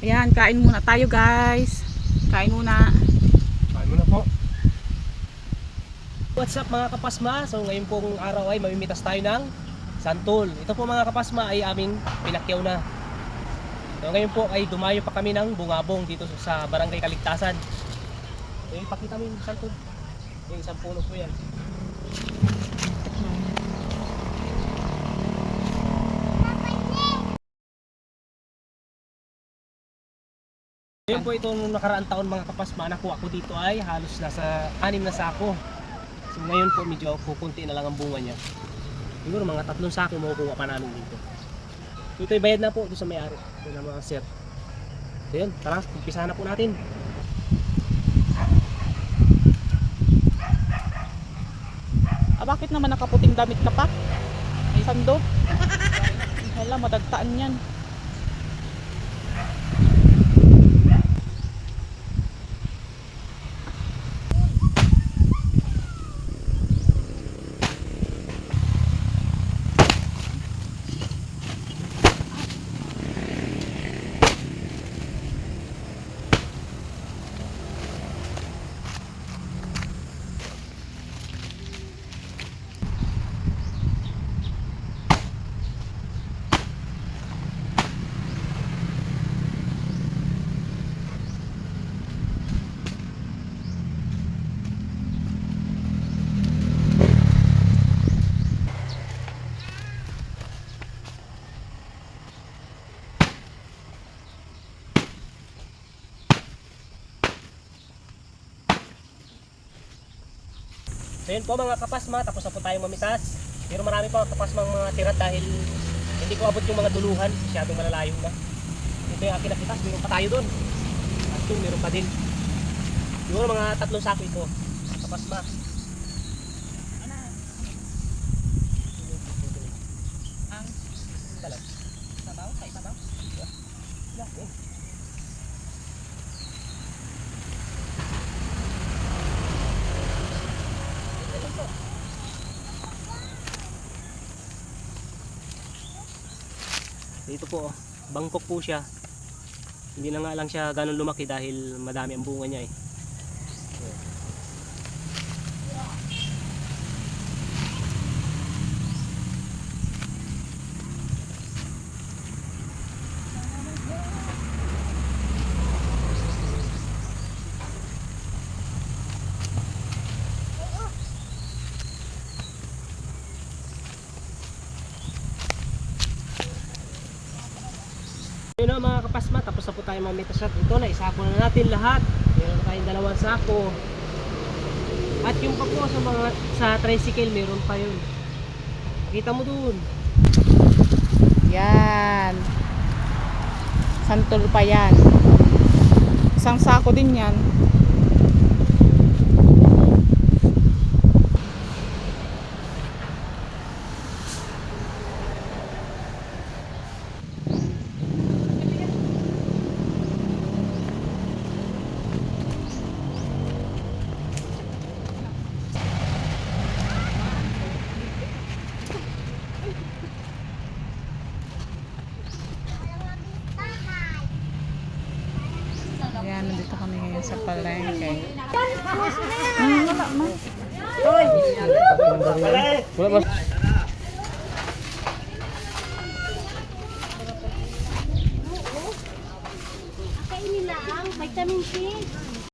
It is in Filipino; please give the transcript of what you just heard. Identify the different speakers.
Speaker 1: Ayan, kain muna tayo guys. Kain muna.
Speaker 2: Kain muna po. What's up mga kapasma? So ngayon pong araw ay mamimitas tayo ng santol. Ito po mga kapasma ay aming pinakyaw na. So ngayon po ay dumayo pa kami ng bungabong dito sa Barangay Kaligtasan. So ipakita mo yung santol. Yung isang puno po yan. Ngayon po ito nung nakaraang taon mga kapasma, nakuha ko dito ay halos nasa 6 na sako. So ngayon po medyo kukunti na lang ang bunga niya. Siguro mga 3 sako makukuha pa namin dito. So ito'y bayad na po doon sa may-ari. Ito na mga sir. So yun, tara, umpisahan na po natin.
Speaker 1: Bakit naman nakaputing damit ka pa? Sando? Hala, madagtaan yan.
Speaker 2: So yun po mga kapasma, tapos na po tayong mamitas. Pero marami pa kapasmang mga tira dahil hindi ko abot yung mga duluhan, masyadong malalayo na. Ito yung akin napitas, meron pa tayo doon. At yun, meron pa din. Siguro mga 3 sako ito, kapasma.
Speaker 1: Ang
Speaker 2: Talag.
Speaker 1: sabaw, kay sabaw.
Speaker 2: Yeah, eh. Dito po, bangkok po siya. Hindi na nga lang siya ganun lumaki dahil madami ang bunga niya eh. Yun na mga kapasma, tapos na po tayo mamitas at ito na, isako na natin lahat. Meron na tayong 2 sako. At yung pa po sa mga sa tricycle, meron pa yun. Kita mo dun.
Speaker 1: Yan. Santol pa yan. Isang sako din yan. Ayan, nandito kami ngayon sa palengke. Wala man.
Speaker 2: Wala ba?
Speaker 3: Kainin lang, vitamin C.